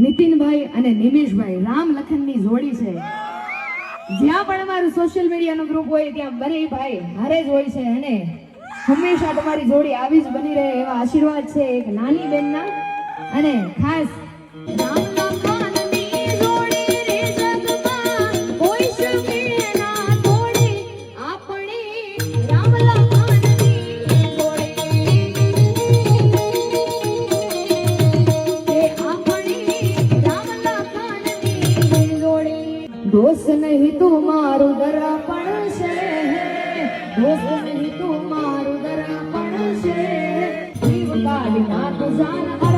નીતિનભાઈ અને નિમેશભાઈ રામ લખનની જોડી છે. જ્યાં પણ અમારું સોશિયલ મીડિયાનો ગ્રુપ હોય ત્યાં બંને ભાઈ હારે જ હોય છે અને હંમેશા તમારી જોડી આવી જ બની રહે એવા આશીર્વાદ છે એક નાની બેનના. અને ખાસ दोस्त नहीं तू मारू दरापण से, दोस्त नहीं तू मारू दरापण से, जीव काढ़ी ना तू जान